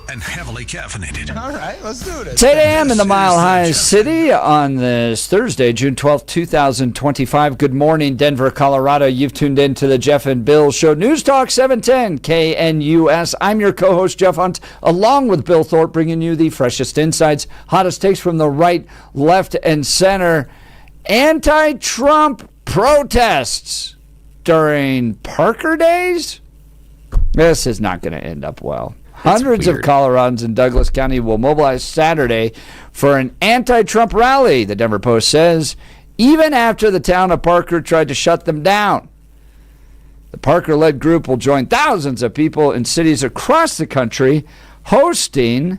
and heavily caffeinated. All right, let's do it. It's 8 a.m. in the Mile High City on this Thursday, June 12th, 2025. Good morning, Denver, Colorado. You've tuned in to the Jeff and Bill Show. News Talk 710 KNUS. I'm your co-host, Jeff Hunt, along with Bill Thorpe, bringing you the freshest insights, hottest takes from the right, left, and center. Anti-Trump protests during Parker days? This is not going to end up well. Hundreds of Coloradans in Douglas County will mobilize Saturday for an anti-Trump rally, the Denver Post says, even after the town of Parker tried to shut them down. The Parker-led group will join thousands of people in cities across the country hosting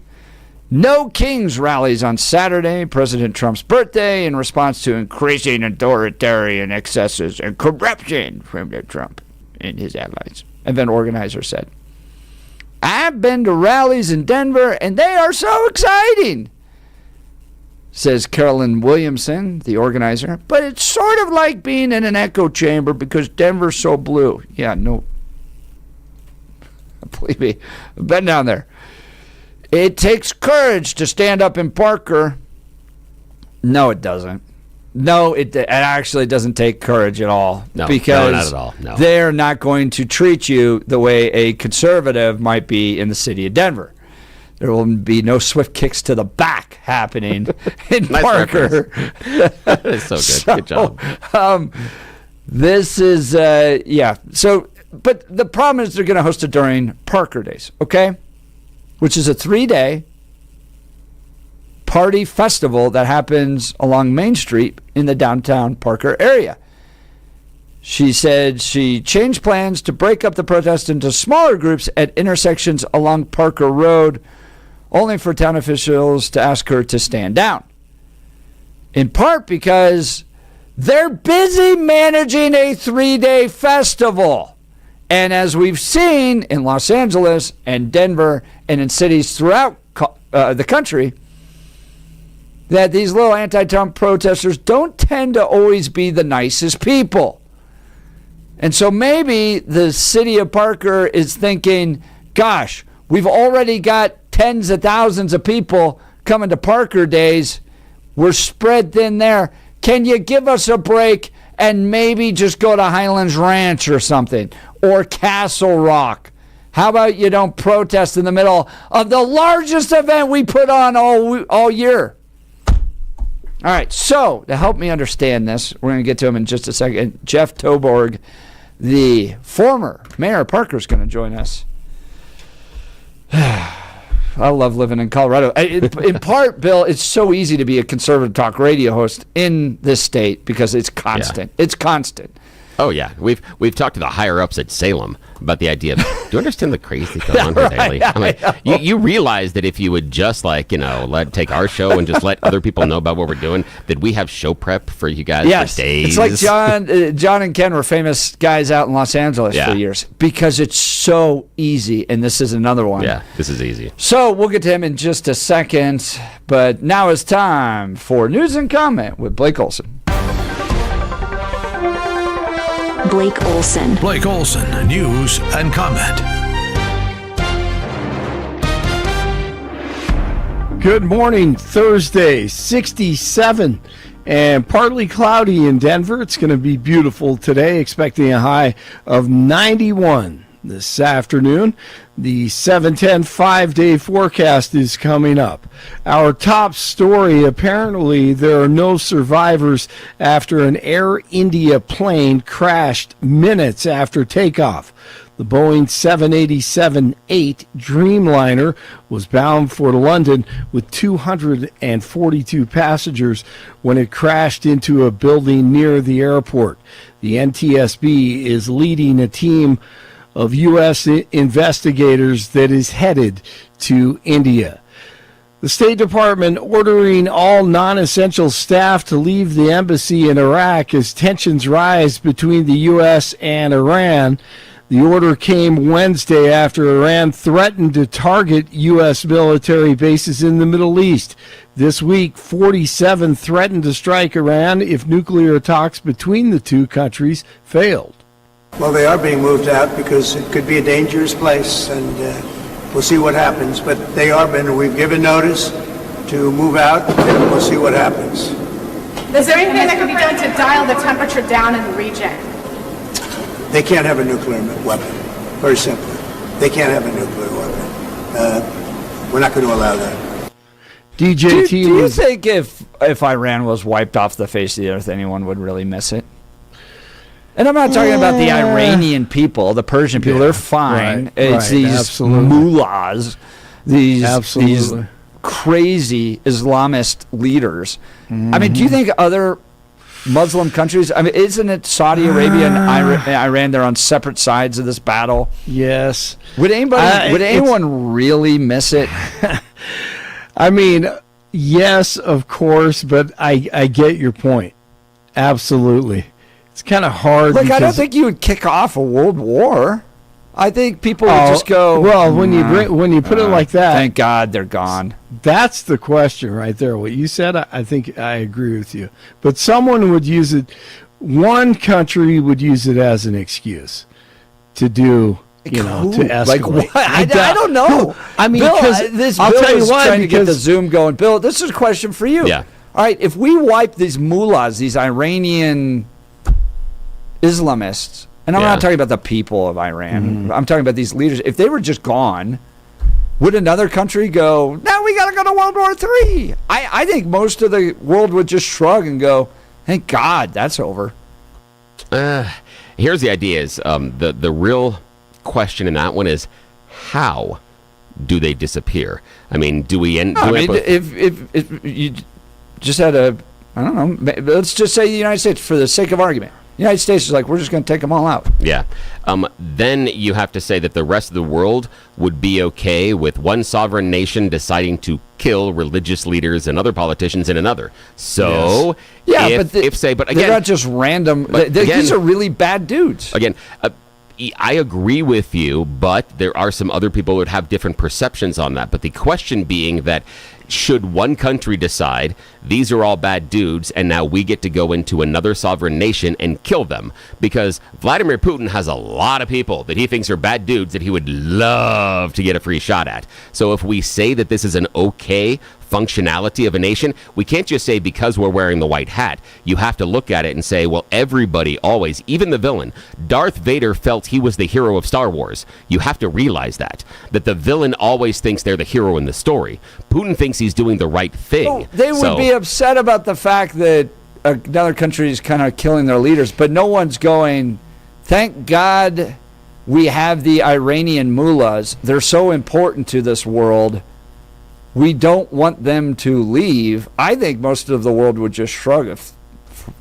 No Kings rallies on Saturday, President Trump's birthday, in response to increasing authoritarian excesses and corruption from Trump and his allies. Event organizer said, I've been to rallies in Denver, and they are so exciting, says Carolyn Williamson, the organizer. But it's sort of like being in an echo chamber because Denver's so blue. Yeah, no. Believe me, I've been down there. It takes courage to stand up in Parker. No, it doesn't. No, it actually doesn't take courage at all. No, because not at all. No. They're not going to treat you the way a conservative might be in the city of Denver. There will be no swift kicks to the back happening in Parker. That is so good. Good job. This is, So, but the problem is they're going to host it during Parker Days, okay? Which is a 3-day party festival that happens along Main Street in the downtown Parker area. She said she changed plans to break up the protest into smaller groups at intersections along Parker Road, only for town officials to ask her to stand down. In part because they're busy managing a 3-day festival. And as we've seen in Los Angeles and Denver and in cities throughout the country, that these little anti-Trump protesters don't tend to always be the nicest people. And so maybe the city of Parker is thinking, gosh, we've already got tens of thousands of people coming to Parker Days. We're spread thin there. Can you give us a break and maybe just go to Highlands Ranch or something, or Castle Rock? How about you don't protest in the middle of the largest event we put on all year? All right, so to help me understand this, we're going to get to him in just a second. Jeff Toborg, the former mayor of Parker, is going to join us. I love living in Colorado. In part, Bill, it's so easy to be a conservative talk radio host in this state because it's constant. Yeah. It's constant. Oh, yeah. We've talked to the higher-ups at Salem about the idea of, do you understand the crazy going on here daily? I'm like, you realize that if you would just, take our show and just let other people know about what we're doing, that we have show prep for you guys for days. It's like John and Ken were famous guys out in Los Angeles for years because it's so easy, and this is another one. Yeah, this is easy. So we'll get to him in just a second, but now it's time for News and Comment with Blake Olson. Blake Olson. Blake Olson, News and Comment. Good morning, Thursday, 67 and partly cloudy in Denver. It's going to be beautiful today, expecting a high of 91 this afternoon. The 710 5-day forecast is coming up. Our top story, apparently there are no survivors after an Air India plane crashed minutes after takeoff. The Boeing 787-8 Dreamliner was bound for London with 242 passengers when it crashed into a building near the airport. The NTSB is leading a team of U.S. investigators that is headed to India. The State Department ordering all non-essential staff to leave the embassy in Iraq as tensions rise between the U.S. and Iran. The order came Wednesday after Iran threatened to target U.S. military bases in the Middle East. This week, 47 threatened to strike Iran if nuclear talks between the two countries failed. Well, they are being moved out because it could be a dangerous place, and We'll see what happens, but we've given notice to move out, and we'll see what happens. Is there anything that can be done to dial the temperature down in the region? They can't have a nuclear weapon. Very simple. They can't have a nuclear weapon. We're not going to allow that. DJT Do you think if Iran was wiped off the face of the earth, anyone would really miss it? And I'm not talking about the Iranian people, the Persian people. They're fine. Right, it's these mullahs, these crazy Islamist leaders. Mm-hmm. I mean, do you think other Muslim countries, I mean, isn't it Saudi Arabia and Iran, they're on separate sides of this battle? Yes. Would anyone really miss it? I mean, yes, of course, but I get your point. Absolutely. It's kind of hard. Look, I don't think you would kick off a world war. I think people would just go. Well, when you put it like that, thank God they're gone. That's the question right there. What you said, I think I agree with you. But someone would use it. One country would use it as an excuse to do. To escalate. Like what? I don't know. I mean, Bill, because I'll tell you why. Trying to get the Zoom going. Bill, this is a question for you. Yeah. All right. If we wipe these mullahs, these Iranian Islamists, and I'm not talking about the people of Iran. Mm-hmm. I'm talking about these leaders. If they were just gone, would another country go, now we got to go to World War III? I think most of the world would just shrug and go, thank God that's over. Here's the idea is the real question in that one is how do they disappear? I mean, do we end? If you just had I don't know, let's just say the United States for the sake of argument. The United States is like, we're just going to take them all out. Yeah. Then you have to say that the rest of the world would be okay with one sovereign nation deciding to kill religious leaders and other politicians in another. So, yes. but again, they're not just random. These are really bad dudes. Again, I agree with you, but there are some other people who would have different perceptions on that. But the question being that should one country decide these are all bad dudes and now we get to go into another sovereign nation and kill them? Because Vladimir Putin has a lot of people that he thinks are bad dudes that he would love to get a free shot at. So if we say that this is an okay functionality of a nation, we can't just say because we're wearing the white hat. You have to look at it and say, well, everybody always, even the villain, Darth Vader felt he was the hero of Star Wars. You have to realize that the villain always thinks they're the hero in the story. Putin thinks he's doing the right thing. Oh, they would be upset about the fact that another country is kind of killing their leaders, but no one's going, thank God we have the Iranian mullahs. They're so important to this world. We don't want them to leave. I think most of the world would just shrug if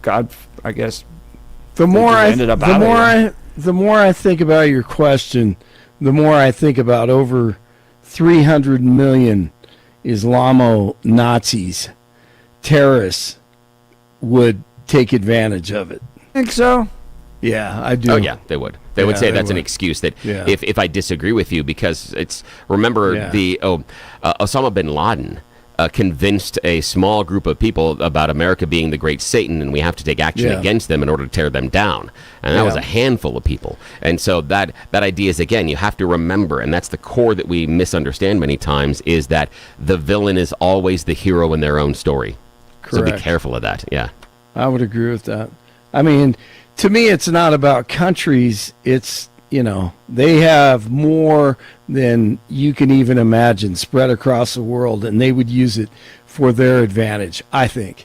God, I guess. The more I think about your question, the more I think about over 300 million Islamo-Nazis, terrorists, would take advantage of it. Think so? Yeah, I do. Oh, yeah, they would. They would say that's an excuse that if I disagree with you, because Osama bin Laden convinced a small group of people about America being the great Satan and we have to take action against them in order to tear them down. And that was a handful of people. And so that idea is, again, you have to remember, and that's the core that we misunderstand many times, is that the villain is always the hero in their own story. Correct. So be careful of that, yeah. I would agree with that. I mean, to me, it's not about countries. It's, they have more than you can even imagine spread across the world, and they would use it for their advantage, I think.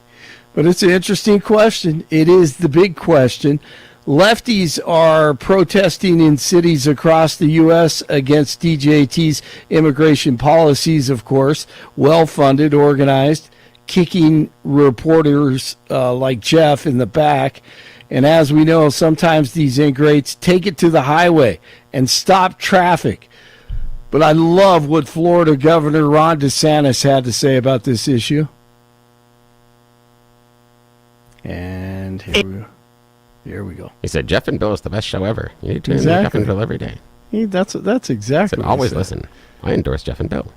But it's an interesting question. It is the big question. Lefties are protesting in cities across the U.S. against DJT's immigration policies, of course, well-funded, organized, kicking reporters like Jeff in the back. And as we know, sometimes these ingrates take it to the highway and stop traffic. But I love what Florida Governor Ron DeSantis had to say about this issue. And here we go. He said, Jeff and Bill is the best show ever. You need to tune in to Jeff and Bill every day. That's exactly what always listen. I endorse Jeff and Bill.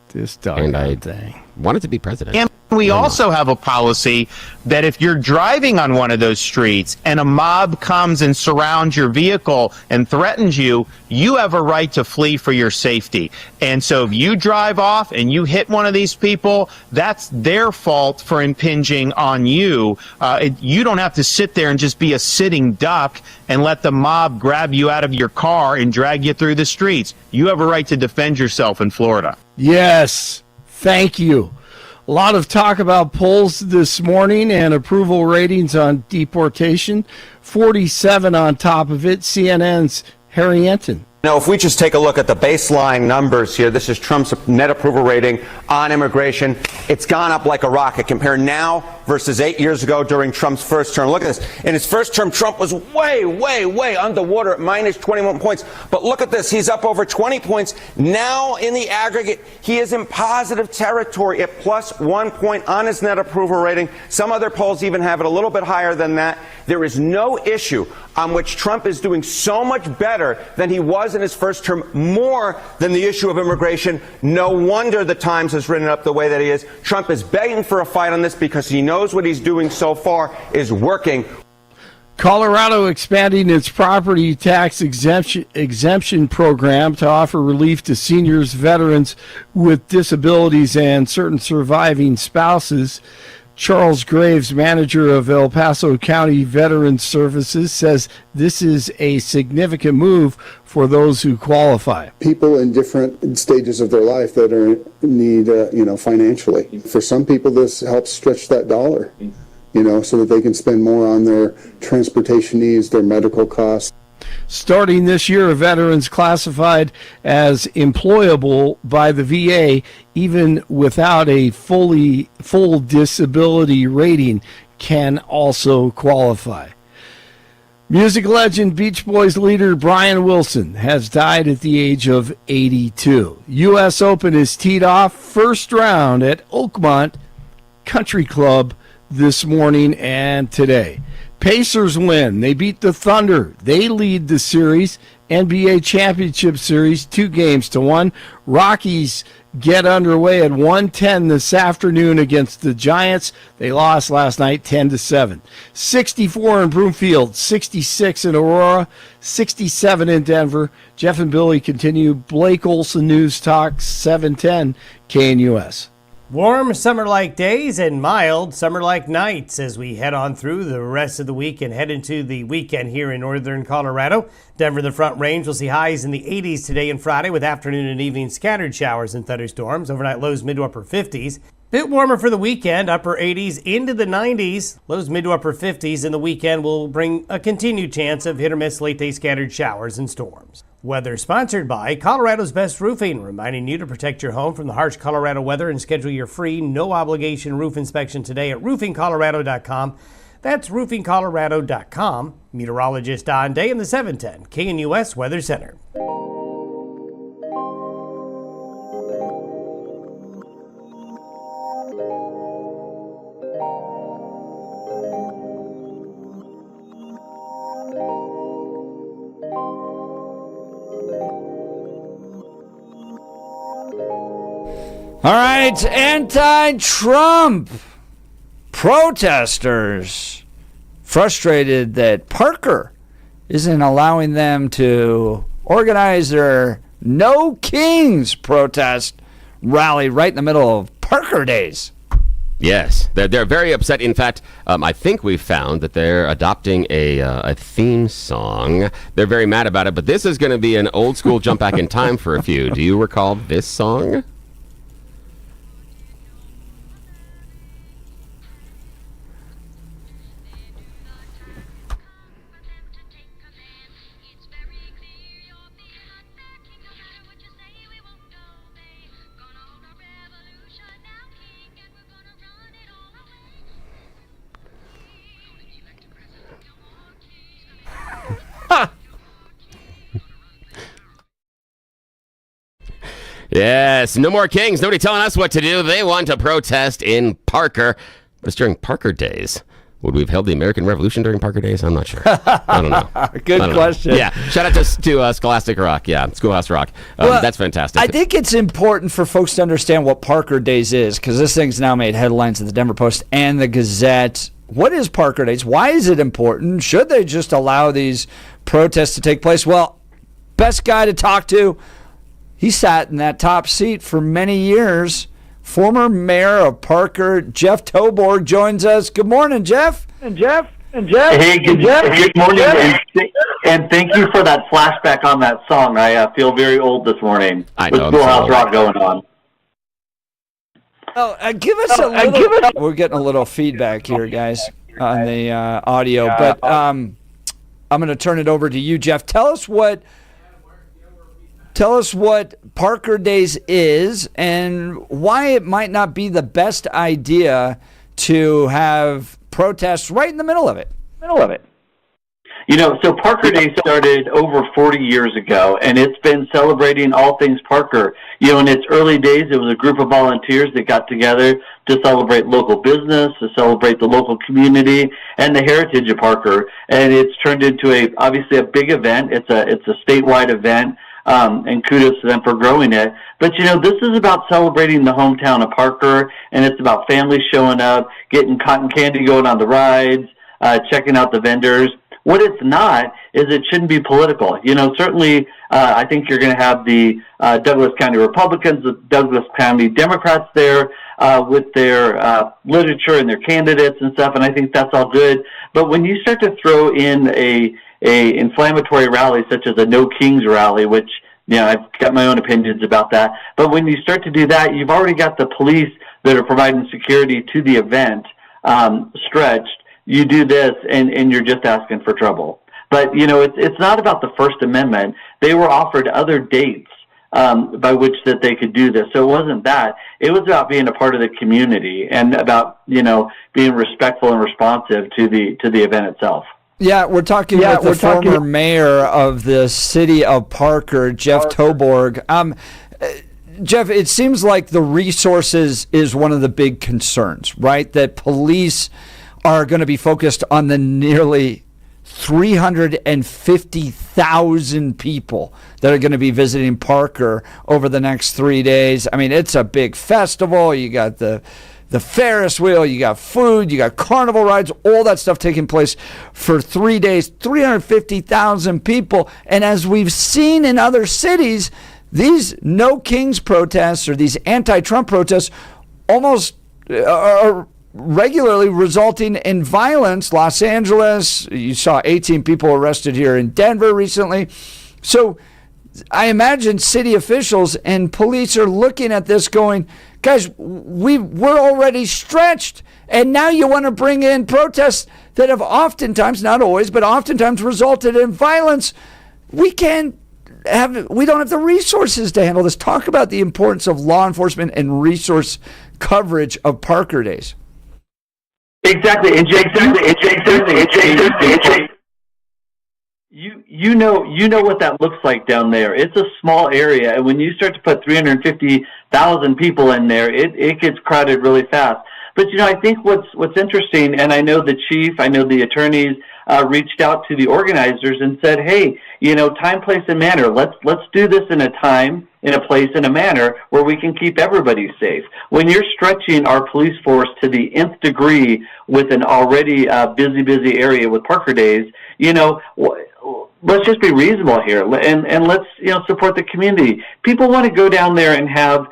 This doggone and I thing. wanted to be president. We also have a policy that if you're driving on one of those streets and a mob comes and surrounds your vehicle and threatens you, you have a right to flee for your safety. And so if you drive off and you hit one of these people, that's their fault for impinging on you. You don't have to sit there and just be a sitting duck and let the mob grab you out of your car and drag you through the streets. You have a right to defend yourself in Florida. Yes, thank you. A lot of talk about polls this morning and approval ratings on deportation. 47 on top of it. CNN's Harry Enton. Now, if we just take a look at the baseline numbers here, this is Trump's net approval rating on immigration. It's gone up like a rocket. Compare now versus 8 years ago during Trump's first term. Look at this. In his first term, Trump was way underwater at minus 21 points. But look at this. He's up over 20 points. Now, in the aggregate, he is in positive territory at plus 1 point on his net approval rating. Some other polls even have it a little bit higher than that. There is no issue on which Trump is doing so much better than he was in his first term, more than the issue of immigration. No wonder the Times has written it up the way that he is. Trump is begging for a fight on this because he knows what he's doing so far is working. Colorado expanding its property tax exemption program to offer relief to seniors, veterans with disabilities, and certain surviving spouses. Charles Graves, manager of El Paso County Veterans Services, says this is a significant move for those who qualify. People in different stages of their life that are in need, financially. For some people, this helps stretch that dollar, so that they can spend more on their transportation needs, their medical costs. Starting this year, veterans classified as employable by the VA, even without a full disability rating, can also qualify. Music legend Beach Boys leader Brian Wilson has died at the age of 82. U.S. Open is teed off first round at Oakmont Country Club this morning and today. Pacers win. They beat the Thunder. They lead the series, NBA Championship Series, 2-1. Rockies get underway at 1:10 this afternoon against the Giants. They lost last night 10-7. 64 in Broomfield, 66 in Aurora, 67 in Denver. Jeff and Billy continue. Blake Olson News Talk 710 KNUS. Warm summer-like days and mild summer-like nights as we head on through the rest of the week and head into the weekend here in northern Colorado. Denver, the Front Range, will see highs in the 80s today and Friday with afternoon and evening scattered showers and thunderstorms. Overnight lows mid to upper 50s. Bit warmer for the weekend, upper 80s into the 90s. Lows mid to upper 50s, and the weekend will bring a continued chance of hit or miss late day scattered showers and storms. Weather sponsored by Colorado's Best Roofing, reminding you to protect your home from the harsh Colorado weather and schedule your free, no-obligation roof inspection today at roofingcolorado.com. That's roofingcolorado.com. Meteorologist Don Day in the 710 KNUS Weather Center. All right, anti-Trump protesters frustrated that Parker isn't allowing them to organize their No Kings protest rally right in the middle of Parker Days. Yes, they're very upset. In fact, I think we've found that they're adopting a theme song. They're very mad about it, but this is going to be an old school jump back in time for a few. Do you recall this song? Yes, no more kings. Nobody telling us what to do. They want to protest in Parker. It was during Parker Days. Would we have held the American Revolution during Parker Days? I'm not sure. I don't know. Good question. Yeah. Shout out to Scholastic Rock. Yeah, Schoolhouse Rock. That's fantastic. I think it's important for folks to understand what Parker Days is, because this thing's now made headlines in the Denver Post and the Gazette. What is Parker Days? Why is it important? Should they just allow these protests to take place? Well, best guy to talk to, he sat in that top seat for many years. Former mayor of Parker, Jeff Toborg, joins us. Good morning, Jeff. Hey, good morning, and thank you for that flashback on that song. I feel very old this morning. I know. With Schoolhouse Rock going on. Give us a little. We're getting a little feedback here, guys, on the audio, but I'm going to turn it over to you, Jeff. Tell us what Parker Days is and why it might not be the best idea to have protests right in the middle of it. So Parker Day started over 40 years ago, and it's been celebrating all things Parker. In its early days, it was a group of volunteers that got together to celebrate local business, to celebrate the local community, and the heritage of Parker. And it's turned into obviously a big event. It's a statewide event. And kudos to them for growing it. But, this is about celebrating the hometown of Parker, and it's about families showing up, getting cotton candy going on the rides, checking out the vendors. What it's not is it shouldn't be political. Certainly I think you're going to have the Douglas County Republicans, the Douglas County Democrats there with their literature and their candidates and stuff, and I think that's all good. But when you start to throw in a inflammatory rally such as a No Kings rally, which I've got my own opinions about that. But when you start to do that, you've already got the police that are providing security to the event stretched. You do this, and you're just asking for trouble. But it's not about the First Amendment. They were offered other dates by which that they could do this. So it wasn't that. It was about being a part of the community and about being respectful and responsive to the event itself. Yeah, we're talking with the former mayor of the city of Parker, Jeff Toborg. Jeff, it seems like the resources is one of the big concerns, right? That police are going to be focused on the nearly 350,000 people that are going to be visiting Parker over the next 3 days. I mean, it's a big festival. You got the Ferris wheel, you got food, you got carnival rides, all that stuff taking place for 3 days, 350,000 people. And as we've seen in other cities, these No Kings protests or these anti-Trump protests almost are regularly resulting in violence. Los Angeles, you saw 18 people arrested here in Denver recently. So I imagine city officials and police are looking at this going, guys, we're already stretched, and now you want to bring in protests that have oftentimes, not always, but oftentimes resulted in violence. We don't have the resources to handle this. Talk about the importance of law enforcement and resource coverage of Parker Days. Exactly. You know what that looks like down there. It's a small area, and when you start to put 350,000 people in there, it gets crowded really fast. But I think what's interesting, and I know the chief, I know the attorneys reached out to the organizers and said, hey, time, place, and manner. Let's do this in a time, in a place, in a manner where we can keep everybody safe. When you're stretching our police force to the nth degree with an already busy area with Parker Days, let's just be reasonable here, and let's support the community. People want to go down there and have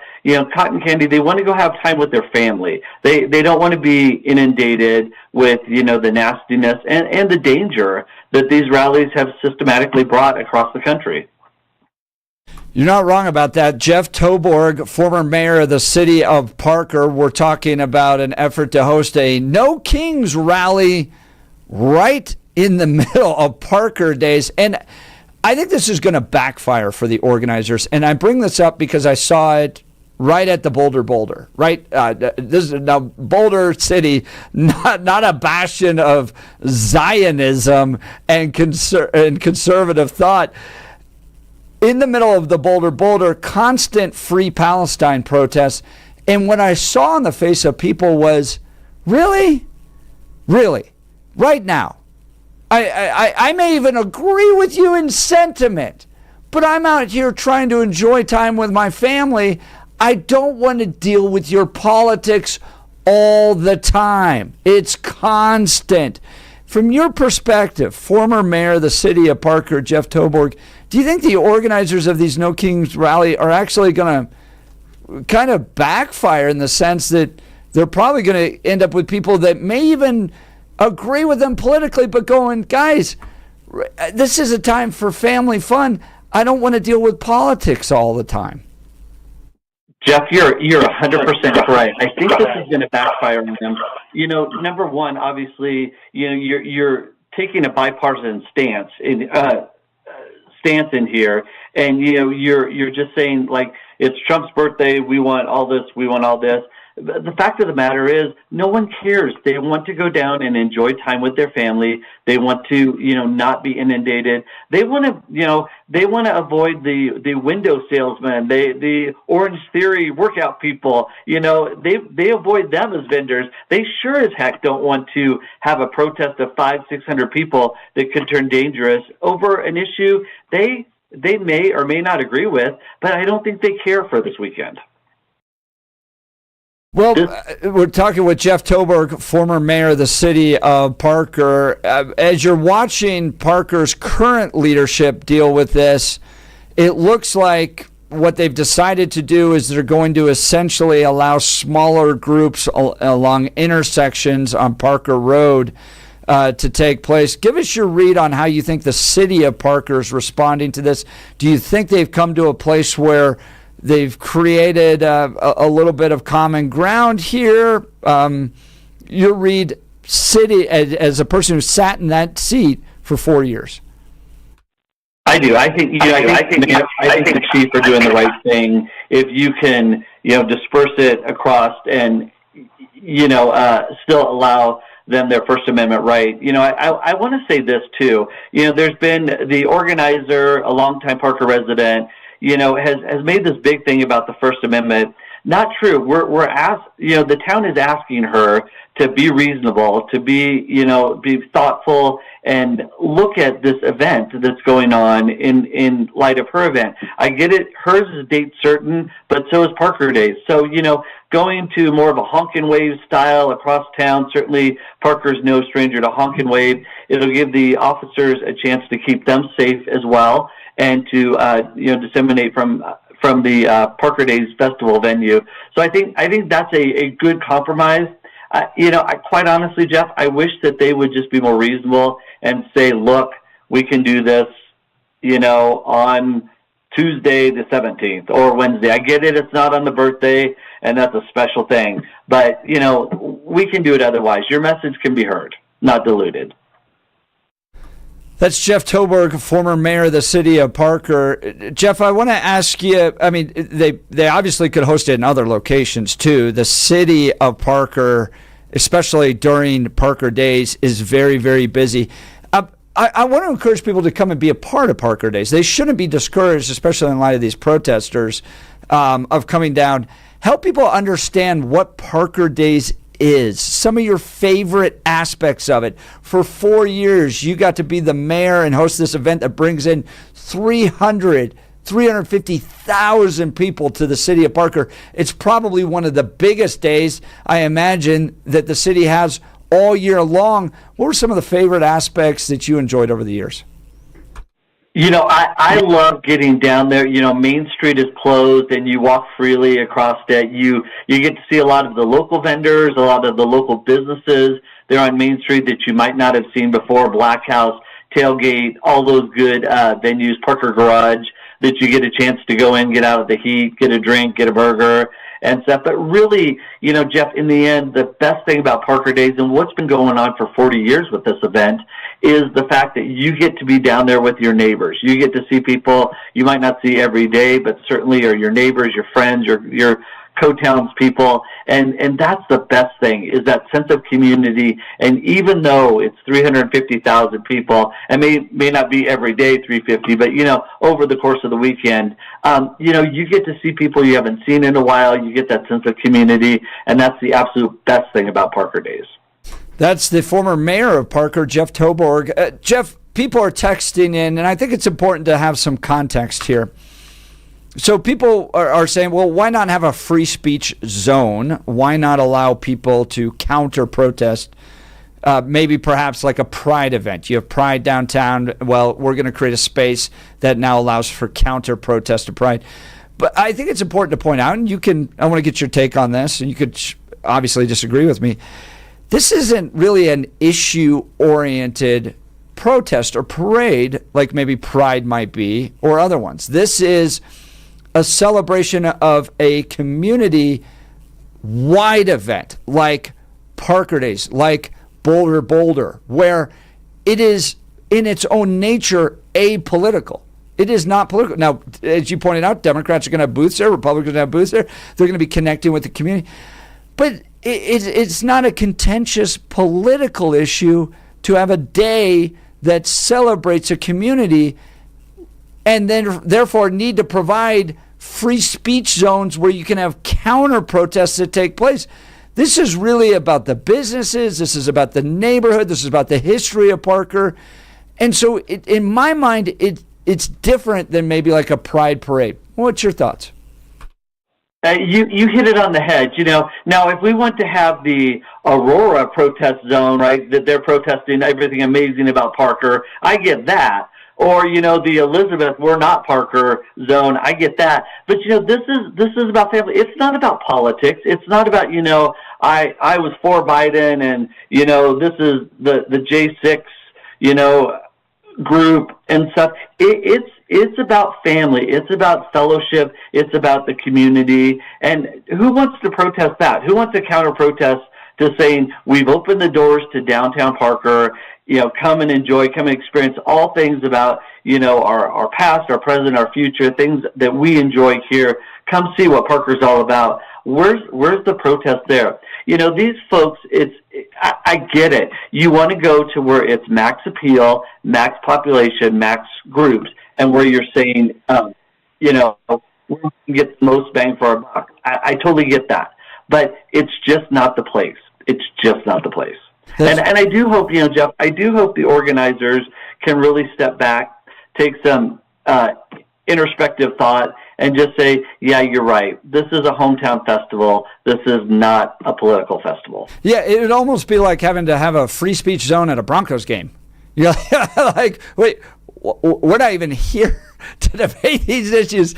cotton candy. They want to go have time with their family. They don't want to be inundated with the nastiness and the danger that these rallies have systematically brought across the country. You're not wrong about that. Jeff Toborg, former mayor of the city of Parker, we're talking about an effort to host a No Kings rally right in the middle of Parker Days. And I think this is going to backfire for the organizers. And I bring this up because I saw it right at the Boulder, right? This is now Boulder City, not a bastion of Zionism and conservative thought. In the middle of the Boulder, constant Free Palestine protests. And what I saw on the face of people was, really? right now, I may even agree with you in sentiment, but I'm out here trying to enjoy time with my family. I don't want to deal with your politics all the time. It's constant. From your perspective, former mayor of the city of Parker, Jeff Toborg, do you think the organizers of these No Kings rally are actually going to kind of backfire in the sense that they're probably going to end up with people that may even agree with them politically, but going, guys, this is a time for family fun. I don't want to deal with politics all the time. Jeff, you're 100% right. I think this is going to backfire on them. Number one, obviously, you're taking a bipartisan stance in here, and you're just saying, like, it's Trump's birthday. We want all this. We want all this. The fact of the matter is, no one cares. They want to go down and enjoy time with their family. They want to, not be inundated. They want to avoid the window salesmen, the Orange Theory workout people. They avoid them as vendors. They sure as heck don't want to have a protest of 500-600 people that could turn dangerous over an issue they may or may not agree with, but I don't think they care for this weekend. Well, we're talking with Jeff Toborg, former mayor of the city of Parker. As you're watching Parker's current leadership deal with this, it looks like what they've decided to do is they're going to essentially allow smaller groups along intersections on Parker Road to take place. Give us your read on how you think the city of Parker is responding to this. Do you think they've come to a place where they've created a little bit of common ground here? You read city as a person who sat in that seat for 4 years. I do. I think the chief are doing the right thing. If you can, disperse it across and, still allow them their First Amendment right. I want to say this too. There's been the organizer, a longtime Parker resident, has made this big thing about the First Amendment. Not true. We're asked, the town is asking her to be reasonable, to be thoughtful, and look at this event that's going on in light of her event. I get it. Hers is date certain, but so is Parker Days. So, going to more of a honk and wave style across town, certainly Parker's no stranger to honk and wave. It'll give the officers a chance to keep them safe as well, and to disseminate from the Parker Days Festival venue. So I think that's a good compromise. I quite honestly, Jeff, I wish that they would just be more reasonable and say, look, we can do this, on Tuesday the 17th or Wednesday. I get it, it's not on the birthday, and that's a special thing. But, we can do it otherwise. Your message can be heard, not diluted. That's Jeff Toborg, former mayor of the city of Parker. Jeff, I want to ask you, they obviously could host it in other locations too. The city of Parker, especially during Parker Days, is very, very busy. I want to encourage people to come and be a part of Parker Days. They shouldn't be discouraged, especially in light of these protesters, of coming down. Help people understand what Parker Days is, some of your favorite aspects of it. For 4 years, you got to be the mayor and host this event that brings in 350,000 people to the city of Parker. It's probably one of the biggest days, I imagine, that the city has all year long. What were some of the favorite aspects that you enjoyed over the years? I love getting down there. Main Street is closed and you walk freely across it. You get to see a lot of the local vendors, a lot of the local businesses there on Main Street that you might not have seen before. Black House, Tailgate, all those good venues, Parker Garage, that you get a chance to go in, get out of the heat, get a drink, get a burger and stuff. But really, Jeff, in the end, the best thing about Parker Days and what's been going on for 40 years with this event is the fact that you get to be down there with your neighbors. You get to see people you might not see every day, but certainly are your neighbors, your friends, your co-townspeople, and that's the best thing, is that sense of community. And even though it's 350,000 people, and may not be every day 350, but over the course of the weekend, you get to see people you haven't seen in a while. You get that sense of community, and that's the absolute best thing about Parker Days. That's the former mayor of Parker, Jeff Toborg. Jeff, people are texting in, and I think it's important to have some context here. So people are saying, well, why not have a free speech zone? Why not allow people to counter-protest? Maybe perhaps like a pride event. You have pride downtown. Well, we're going to create a space that now allows for counter-protest to pride. But I think it's important to point out, and I want to get your take on this, and you could obviously disagree with me. This isn't really an issue-oriented protest or parade like maybe Pride might be or other ones. This is a celebration of a community-wide event like Parker Days, like Boulder, where it is in its own nature apolitical. It is not political. Now, as you pointed out, Democrats are going to have booths there, Republicans are going to have booths there. They're going to be connecting with the community. But it's not a contentious political issue to have a day that celebrates a community and then therefore need to provide free speech zones where you can have counter protests that take place. This is really about the businesses. This is about the neighborhood. This is about the history of Parker. And so in my mind, it's different than maybe like a pride parade. What's your thoughts? You hit it on the head. Now if we want to have the Aurora protest zone, right, that they're protesting everything amazing about Parker, I get that. Or, the Elizabeth, we're not Parker zone, I get that. But, this is about family. It's not about politics. It's not about, I was for Biden and, this is the J6, group and stuff. It's about family. It's about fellowship. It's about the community. And who wants to protest that? Who wants to counter-protest to saying we've opened the doors to downtown Parker, come and enjoy, come and experience all things about, our past, our present, our future, things that we enjoy here. Come see what Parker's all about. Where's the protest there? These folks, I get it. You want to go to where it's max appeal, max population, max groups, and where you're saying, we're going to get the most bang for our buck. I totally get that. But it's just not the place. It's just not the place. And I do hope, Jeff, I do hope the organizers can really step back, take some introspective thought, and just say, yeah, you're right. This is a hometown festival. This is not a political festival. Yeah, it would almost be like having to have a free speech zone at a Broncos game. You're like, wait, we're not even here to debate these issues.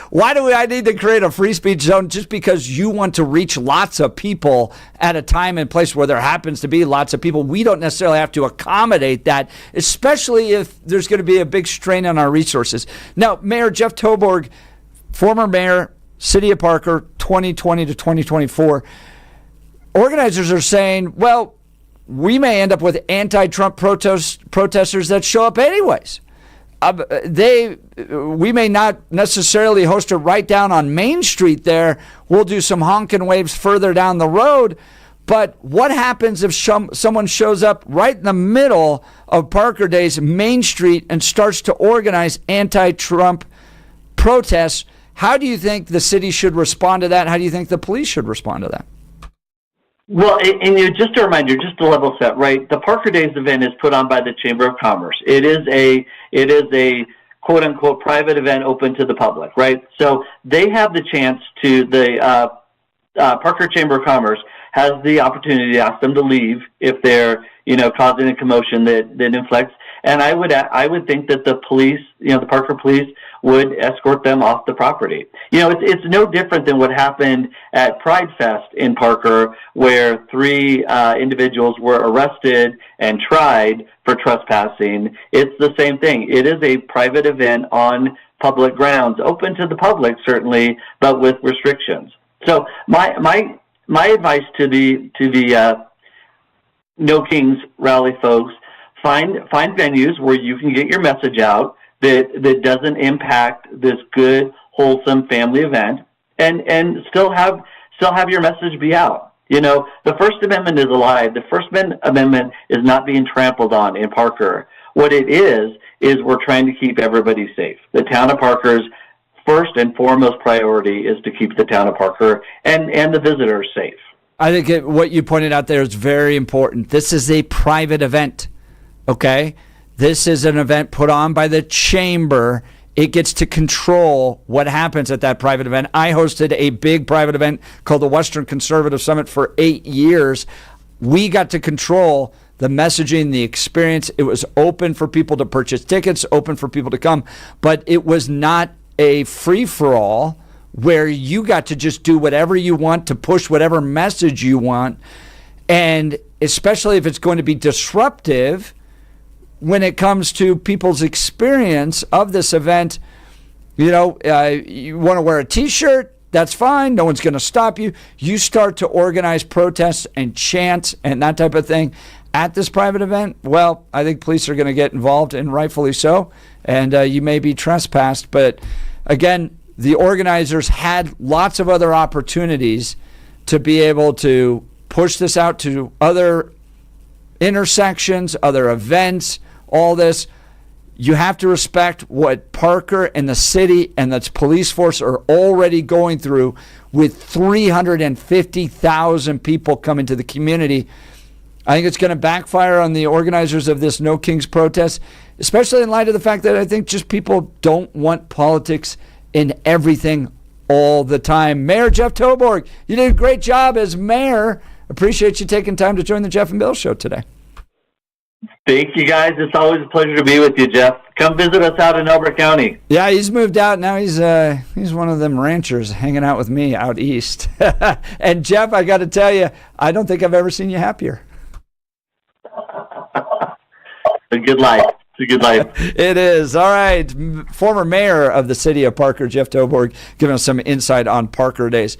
Why do I need to create a free speech zone just because you want to reach lots of people at a time and place where there happens to be lots of people? We don't necessarily have to accommodate that, especially if there's going to be a big strain on our resources. Now, Mayor Jeff Toborg, former mayor, City of Parker, 2020 to 2024, organizers are saying, well, we may end up with anti-Trump protesters that show up anyways. We may not necessarily host it right down on Main Street there. We'll do some honking waves further down the road. But what happens if someone shows up right in the middle of Parker Days, Main Street, and starts to organize anti-Trump protests? How do you think the city should respond to that? How do you think the police should respond to that? Well, and just a reminder, just to level set, right? The Parker Days event is put on by the Chamber of Commerce. It is a quote unquote private event open to the public, right? So they have the chance to the Parker Chamber of Commerce has the opportunity to ask them to leave if they're causing a commotion that inflicts. And I would think that the police, the Parker police, would escort them off the property. It's no different than what happened at Pride Fest in Parker, where 3 individuals were arrested and tried for trespassing. It's the same thing. It is a private event on public grounds, open to the public certainly, but with restrictions. So my advice to the No Kings rally folks: find venues where you can get your message out that doesn't impact this good, wholesome family event, and still have your message be out. The First Amendment is alive. The First Amendment is not being trampled on in Parker. What it is we're trying to keep everybody safe. The town of Parker's first and foremost priority is to keep the town of Parker and the visitors safe. I think what you pointed out there is very important. This is a private event, okay? This is an event put on by the chamber. It gets to control what happens at that private event. I hosted a big private event called the Western Conservative Summit for 8 years. We got to control the messaging, the experience. It was open for people to purchase tickets, open for people to come, but it was not a free-for-all where you got to just do whatever you want to push whatever message you want. And especially if it's going to be disruptive when it comes to people's experience of this event, you want to wear a T-shirt, that's fine. No one's going to stop you. You start to organize protests and chants and that type of thing at this private event, well, I think police are going to get involved, and rightfully so, and you may be trespassed. But again, the organizers had lots of other opportunities to be able to push this out to other intersections, other events, all this. You have to respect what Parker and the city and the police force are already going through with 350,000 people coming to the community. I think it's going to backfire on the organizers of this No Kings protest, especially in light of the fact that I think just people don't want politics in everything all the time. Mayor Jeff Toborg, you did a great job as mayor. Appreciate you taking time to join the Jeff and Bill Show today. Thank you, guys. It's always a pleasure to be with you, Jeff. Come visit us out in Elbert County. Yeah, he's moved out. Now he's one of them ranchers hanging out with me out east. And Jeff, I got to tell you, I don't think I've ever seen you happier. A good life. It's a good life. It is. All right. Former mayor of the city of Parker, Jeff Toborg, giving us some insight on Parker Days.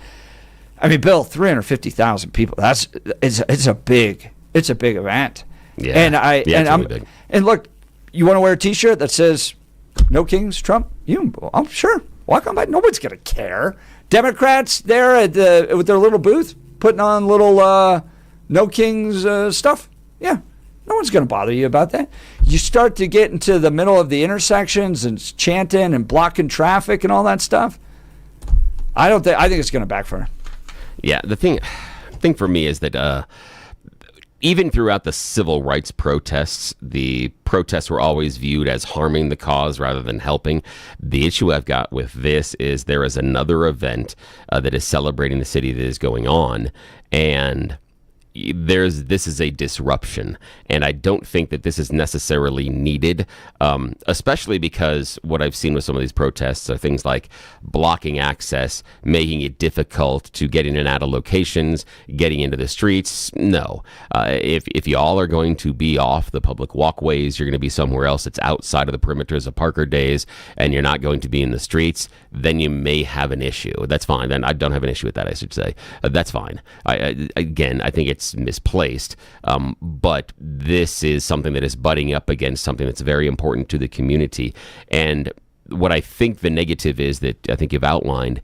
I mean, Bill, 350,000 people. It's a big event. Yeah. And look, you want to wear a T-shirt that says "No Kings, Trump"? I'm sure. Walk on by. Nobody's gonna care. Democrats there with their little booth putting on little "No Kings" stuff. Yeah. No one's going to bother you about that. You start to get into the middle of the intersections and chanting and blocking traffic and all that stuff. I think it's going to backfire. Yeah, the thing for me is that even throughout the civil rights protests, the protests were always viewed as harming the cause rather than helping. The issue I've got with this is there is another event that is celebrating the city that is going on, and this is a disruption, and I don't think that this is necessarily needed, especially because what I've seen with some of these protests are things like blocking access, making it difficult to get in and out of locations, getting into the streets. No. If y'all are going to be off the public walkways, you're going to be somewhere else that's outside of the perimeters of Parker Days, and you're not going to be in the streets, then you may have an issue. That's fine. Then I don't have an issue with that, I should say. That's fine. I think it's misplaced, but this is something that is butting up against something that's very important to the community. And what I think the negative is that I think you've outlined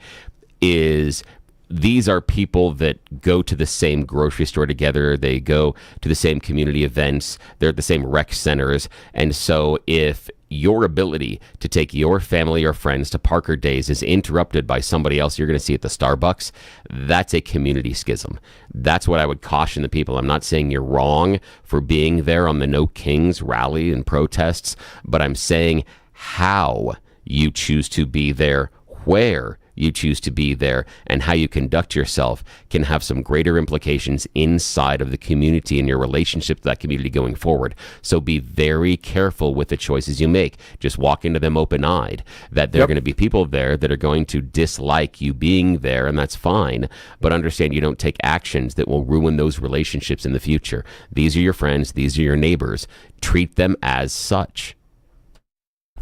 is these are people that go to the same grocery store together. They go to the same community events. They're at the same rec centers. And so if your ability to take your family or friends to Parker Days is interrupted by somebody else you're going to see at the Starbucks, that's a community schism. That's what I would caution the people. I'm not saying you're wrong for being there on the No Kings rally and protests, but I'm saying how you choose to be there, where you choose to be there, and how you conduct yourself can have some greater implications inside of the community and your relationship to that community going forward. So be very careful with the choices you make. Just walk into them open-eyed, that there are going to be people there that are going to dislike you being there, and that's fine, but understand you don't take actions that will ruin those relationships in the future. These are your friends. These are your neighbors. Treat them as such.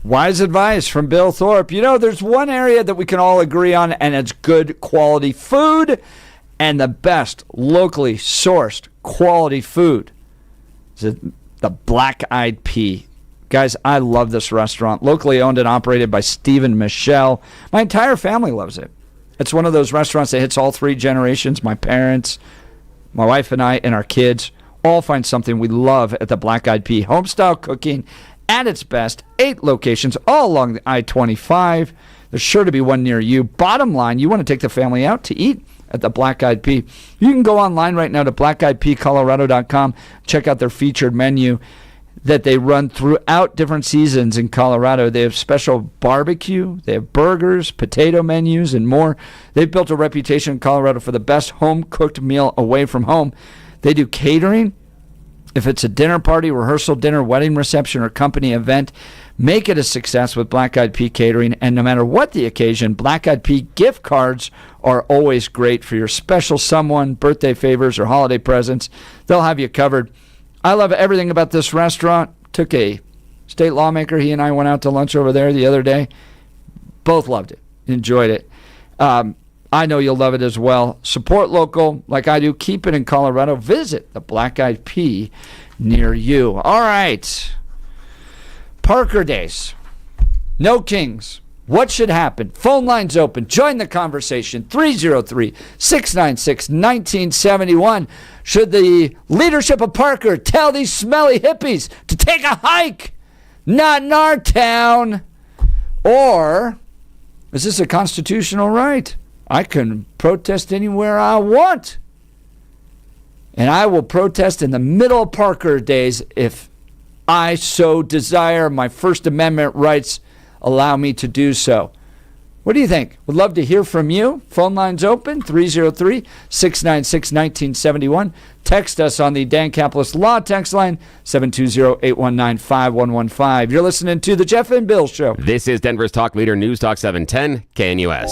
Wise advice from Bill Thorpe. There's one area that we can all agree on, and it's good quality food and the best locally sourced quality food. It's the Black Eyed Pea. Guys, I love this restaurant. Locally owned and operated by Steve and Michelle. My entire family loves it. It's one of those restaurants that hits all three generations. My parents, my wife and I, and our kids all find something we love at the Black Eyed Pea. Homestyle cooking at its best, 8 locations all along the I-25. There's sure to be one near you. Bottom line, you want to take the family out to eat at the Black Eyed Pea. You can go online right now to blackeyedpeacolorado.com. Check out their featured menu that they run throughout different seasons in Colorado. They have special barbecue, they have burgers, potato menus, and more. They've built a reputation in Colorado for the best home-cooked meal away from home. They do catering. If it's a dinner party, rehearsal dinner, wedding reception, or company event, make it a success with Black Eyed Pea Catering. And no matter what the occasion, Black Eyed Pea gift cards are always great for your special someone, birthday favors, or holiday presents. They'll have you covered. I love everything about this restaurant. Took a state lawmaker. He and I went out to lunch over there the other day. Both loved it. Enjoyed it. I know you'll love it as well. Support local like I do. Keep it in Colorado. Visit the Black Eyed Pea near you. All right. Parker Days. No Kings. What should happen? Phone lines open. Join the conversation. 303-696-1971. Should the leadership of Parker tell these smelly hippies to take a hike? Not in our town. Or is this a constitutional right? I can protest anywhere I want. And I will protest in the middle of Parker Days if I so desire. My First Amendment rights allow me to do so. What do you think? Would love to hear from you. Phone lines open, 303-696-1971. Text us on the Dan Caplis Law text line, 720-819-5115. You're listening to The Jeff and Bill Show. This is Denver's Talk Leader News Talk 710 KNUS.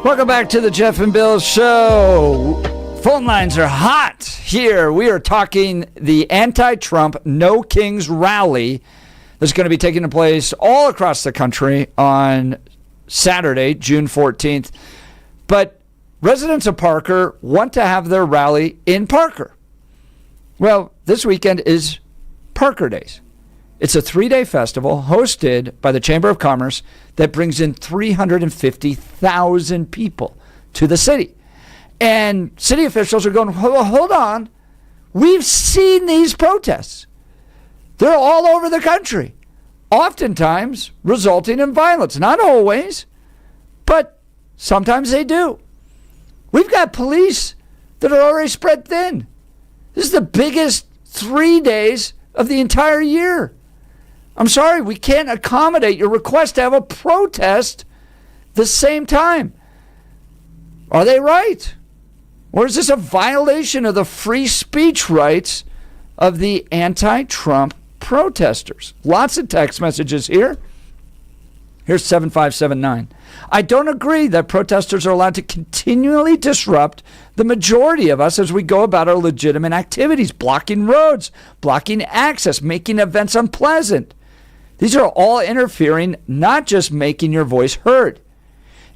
Welcome back to the Jeff and Bill Show. Phone lines are hot here. We are talking the anti-Trump No Kings rally that's going to be taking place all across the country on Saturday, June 14th. But residents of Parker want to have their rally in Parker. Well, this weekend is Parker Days. It's a 3-day festival hosted by the Chamber of Commerce that brings in 350,000 people to the city. And city officials are going, hold on. We've seen these protests. They're all over the country, oftentimes resulting in violence. Not always, but sometimes they do. We've got police that are already spread thin. This is the biggest 3 days of the entire year. I'm sorry, we can't accommodate your request to have a protest the same time. Are they right? Or is this a violation of the free speech rights of the anti-Trump protesters? Lots of text messages here. Here's 7579. I don't agree that protesters are allowed to continually disrupt the majority of us as we go about our legitimate activities, blocking roads, blocking access, making events unpleasant. These are all interfering, not just making your voice heard.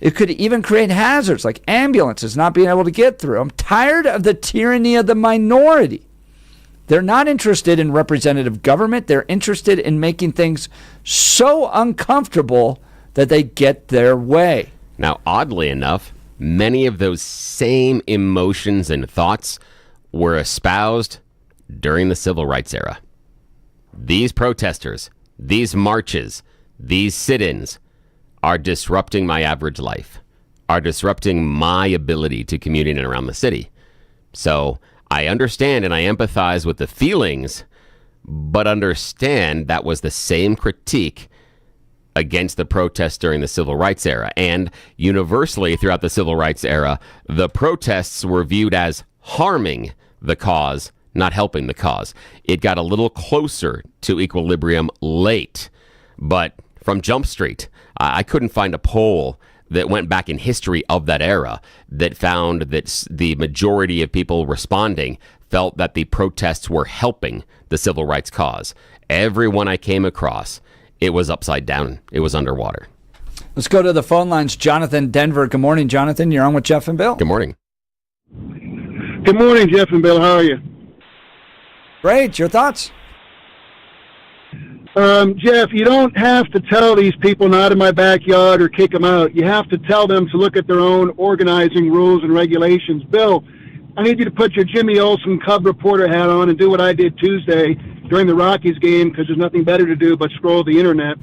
It could even create hazards like ambulances not being able to get through. I'm tired of the tyranny of the minority. They're not interested in representative government. They're interested in making things so uncomfortable that they get their way. Now, oddly enough, many of those same emotions and thoughts were espoused during the civil rights era. These protesters, these marches, these sit-ins are disrupting my average life, are disrupting my ability to commute in and around the city. So I understand and I empathize with the feelings, but understand that was the same critique against the protests during the civil rights era. And universally throughout the civil rights era, the protests were viewed as harming the cause, not helping the cause. It got a little closer to equilibrium late. But from Jump Street, I couldn't find a poll that went back in history of that era that found that the majority of people responding felt that the protests were helping the civil rights cause. Everyone I came across, it was upside down. It was underwater. Let's go to the phone lines. Jonathan, Denver. Good morning, Jonathan. You're on with Jeff and Bill. Good morning. Good morning, Jeff and Bill. How are you? Great. Your thoughts? Jeff, you don't have to tell these people not in my backyard or kick them out. You have to tell them to look at their own organizing rules and regulations. Bill, I need you to put your Jimmy Olsen Cub reporter hat on and do what I did Tuesday during the Rockies game because there's nothing better to do but scroll the internet.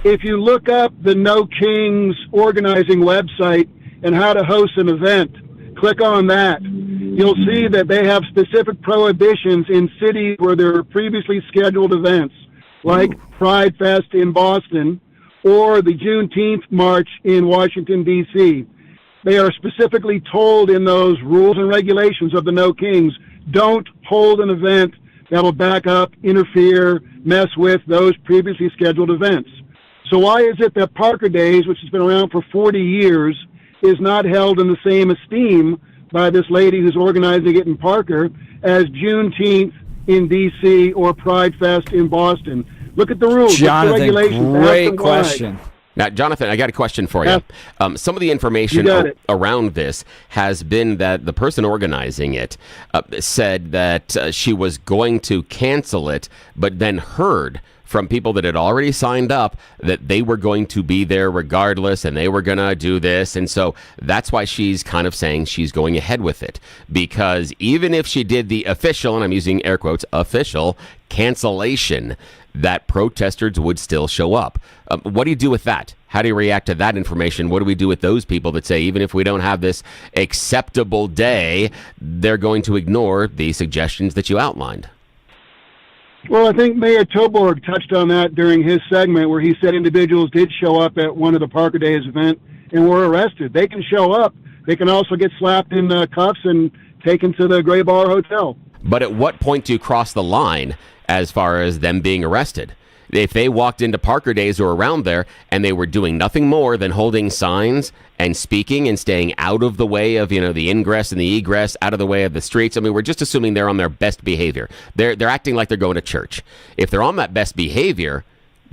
If you look up the No Kings organizing website and how to host an event, click on that. You'll see that they have specific prohibitions in cities where there are previously scheduled events, like Pride Fest in Boston or the Juneteenth March in Washington, D.C. They are specifically told in those rules and regulations of the No Kings, don't hold an event that will back up, interfere, mess with those previously scheduled events. So why is it that Parker Days, which has been around for 40 years, is not held in the same esteem by this lady who's organizing it in Parker as Juneteenth in D.C. or Pride Fest in Boston? Look at the rules. Jonathan, look at the regulations. great question. Now, Jonathan, I got a question for you. Some of the information around this has been that the person organizing it said that she was going to cancel it, but then heard from people that had already signed up that they were going to be there regardless and they were going to do this. And so that's why she's kind of saying she's going ahead with it. Because even if she did the official, and I'm using air quotes, official cancellation, that protesters would still show up. What do you do with that? How do you react to that information? What do we do with those people that say, even if we don't have this acceptable day, they're going to ignore the suggestions that you outlined? Well, I think Mayor Toborg touched on that during his segment where he said individuals did show up at one of the Parker Days event and were arrested. They can show up. They can also get slapped in cuffs and taken to the Gray Bar Hotel. But at what point do you cross the line as far as them being arrested? If they walked into Parker Days or around there and they were doing nothing more than holding signs and speaking and staying out of the way of, the ingress and the egress, out of the way of the streets, I mean, we're just assuming they're on their best behavior. They're acting like they're going to church. If they're on that best behavior,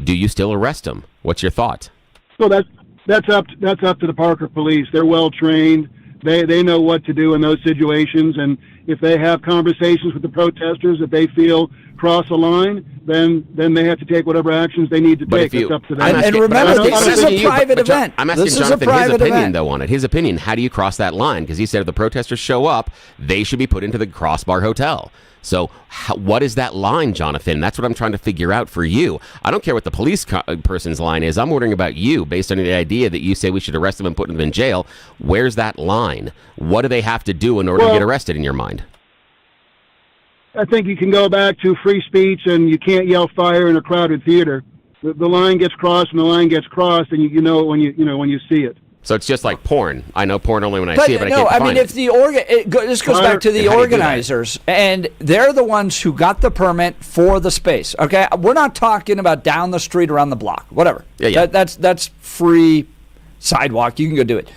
do you still arrest them? What's your thought? Well, that's up to the Parker police. They're well trained. They know what to do in those situations, and if they have conversations with the protesters that they feel cross a line, then they have to take whatever actions they need to take. It's up to them. And remember, this is a private event. I'm asking Jonathan his opinion, though, on it. His opinion, how do you cross that line? Because he said if the protesters show up, they should be put into the Crossbar Hotel. So what is that line, Jonathan? That's what I'm trying to figure out for you. I don't care what the police person's line is. I'm wondering about you, based on the idea that you say we should arrest them and put them in jail. Where's that line? What do they have to do in order to get arrested, in your mind? I think you can go back to free speech, and you can't yell fire in a crowded theater. The line gets crossed, and the line gets crossed, and you know it when you see it. So it's just like porn. I know porn only when I see it, but I can't define if this goes back to the organizers, and they're the ones who got the permit for the space. Okay, we're not talking about down the street, around the block, whatever. Yeah. That's free sidewalk. You can go do it.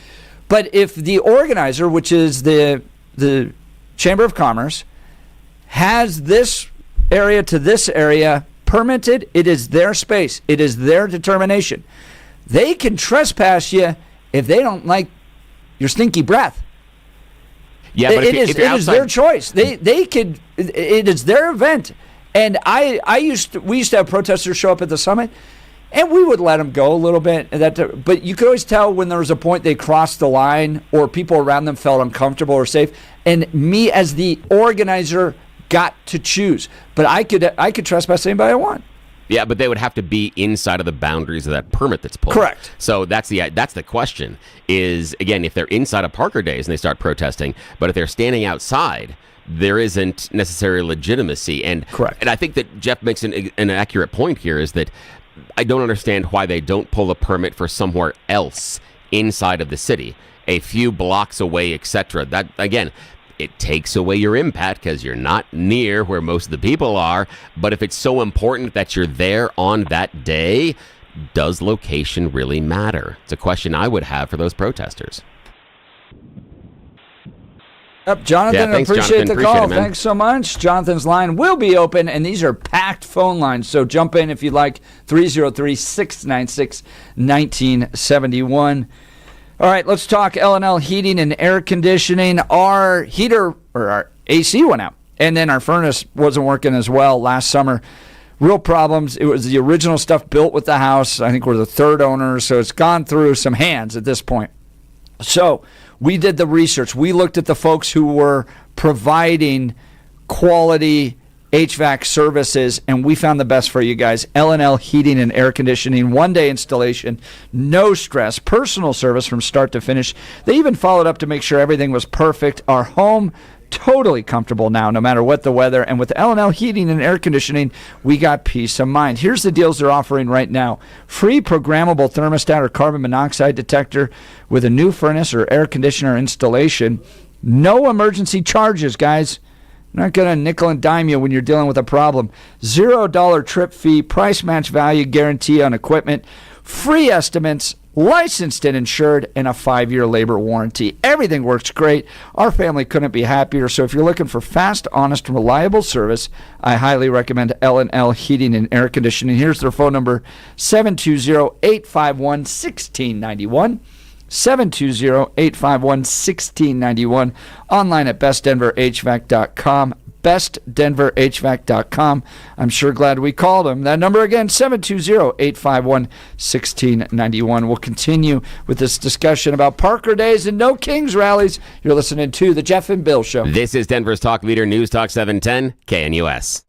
But if the organizer, which is the Chamber of Commerce, has this area to this area permitted, it is their space. It is their determination. They can trespass you if they don't like your stinky breath. Yeah, but it is their choice. They could. It is their event. And we used to have protesters show up at the summit, and we would let them go a little bit. But you could always tell when there was a point they crossed the line, or people around them felt uncomfortable or safe. And me, as the organizer, got to choose. But I could trespass anybody I want. Yeah, but they would have to be inside of the boundaries of that permit that's pulled. Correct. So that's the question is, again, if they're inside of Parker Days and they start protesting, but if they're standing outside, there isn't necessarily legitimacy. And correct. And I think that Jeff makes an accurate point here, is that I don't understand why they don't pull a permit for somewhere else inside of the city, a few blocks away, etc. That, again, it takes away your impact because you're not near where most of the people are. But if it's so important that you're there on that day, does location really matter? It's a question I would have for those protesters. Jonathan, yeah, thanks, appreciate Jonathan. the call. It, thanks so much. Jonathan's line will be open, and these are packed phone lines, so jump in if you'd like. 303-696-1971. All right, let's talk L&L Heating and Air Conditioning. Our heater, or our AC, went out, and then our furnace wasn't working as well last summer. Real problems. It was the original stuff built with the house. I think we're the third owner, so it's gone through some hands at this point. So we did the research. We looked at the folks who were providing quality HVAC services, and we found the best for you guys. L&L Heating and Air Conditioning, one-day installation, no stress, personal service from start to finish. They even followed up to make sure everything was perfect. Our home, totally comfortable now, no matter what the weather. And with L&L Heating and Air Conditioning, we got peace of mind. Here's the deals they're offering right now. Free programmable thermostat or carbon monoxide detector with a new furnace or air conditioner installation. No emergency charges, guys. I'm not going to nickel and dime you when you're dealing with a problem. $0 trip fee, price match value guarantee on equipment, free estimates, licensed and insured, and a 5-year labor warranty. Everything works great. Our family couldn't be happier. So if you're looking for fast, honest, reliable service, I highly recommend L&L Heating and Air Conditioning. Here's their phone number, 720-851-1691. 720-851-1691. Online at bestdenverhvac.com. bestdenverhvac.com. I'm sure glad we called them. That number again, 720-851-1691. We'll continue with this discussion about Parker Days and No Kings rallies. You're listening to The Jeff and Bill Show. This is Denver's Talk Leader, News Talk 710, KNUS.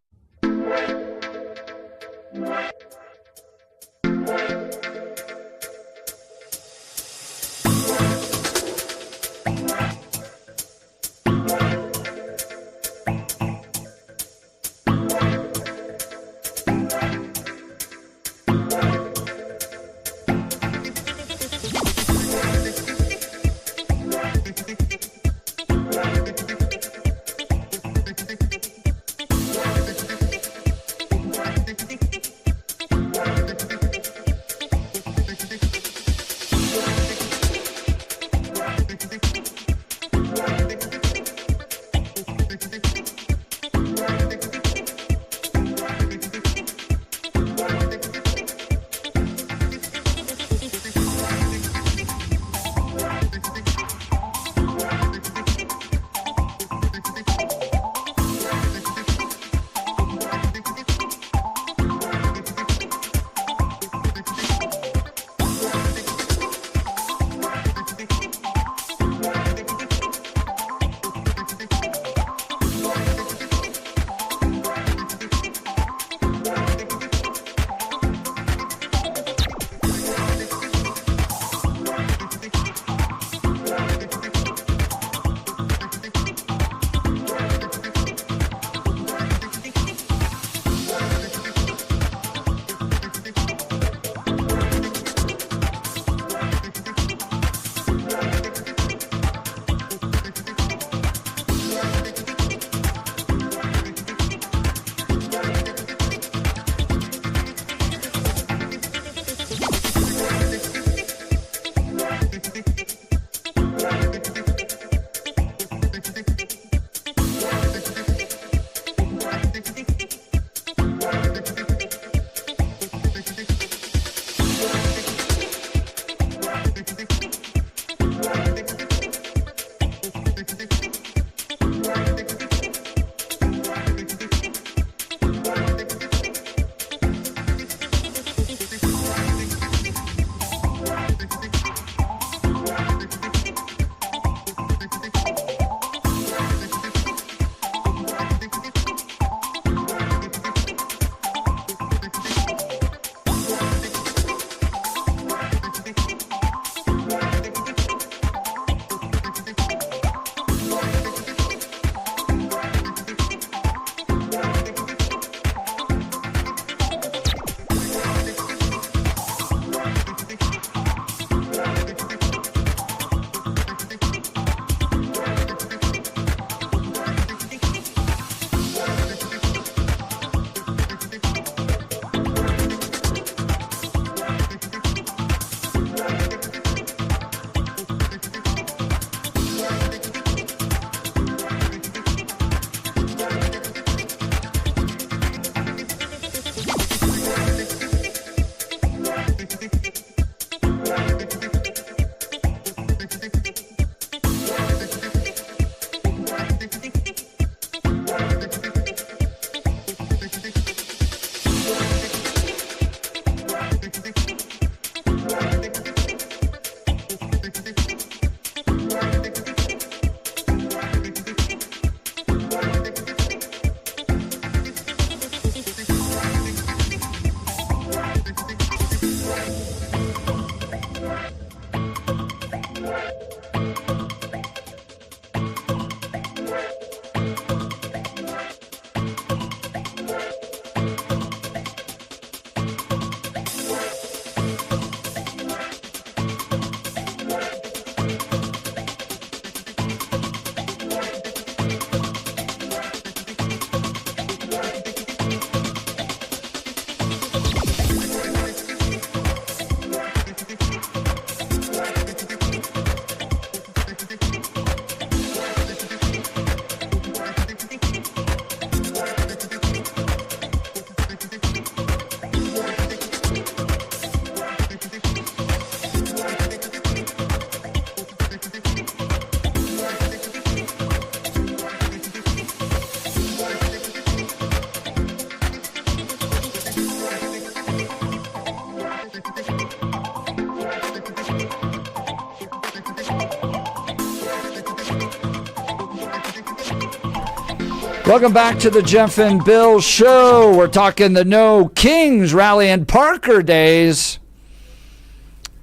Welcome back to the Jeff and Bill Show. We're talking the No Kings rally and Parker days.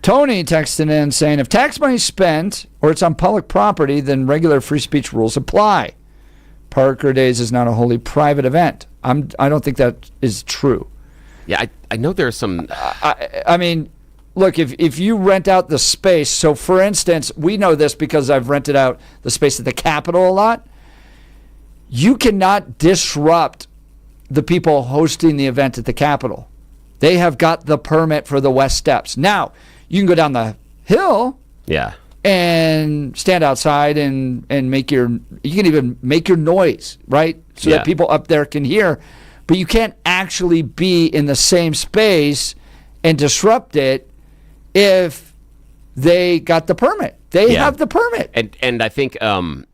Tony texting in saying, if tax money is spent or it's on public property, then regular free speech rules apply. Parker days is not a wholly private event. I don't think that is true. Yeah, I know there's some... I mean, look, if you rent out the space, so for instance, we know this because I've rented out the space at the Capitol a lot. You cannot disrupt the people hosting the event at the Capitol. They have got the permit for the West Steps. Now, you can go down the hill and stand outside and make you can even make your noise, right? So that people up there can hear. But you can't actually be in the same space and disrupt it if they got the permit. They have the permit. And I think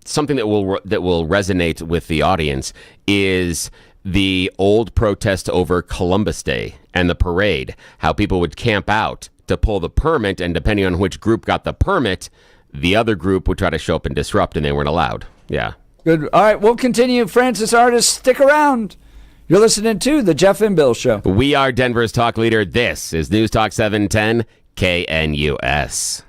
something that will resonate with the audience is the old protest over Columbus Day and the parade, how people would camp out to pull the permit, and depending on which group got the permit, the other group would try to show up and disrupt, and they weren't allowed. Yeah. Good. All right, we'll continue. Francis Artist, stick around. You're listening to The Jeff and Bill Show. We are Denver's talk leader. This is News Talk 710 KNUS.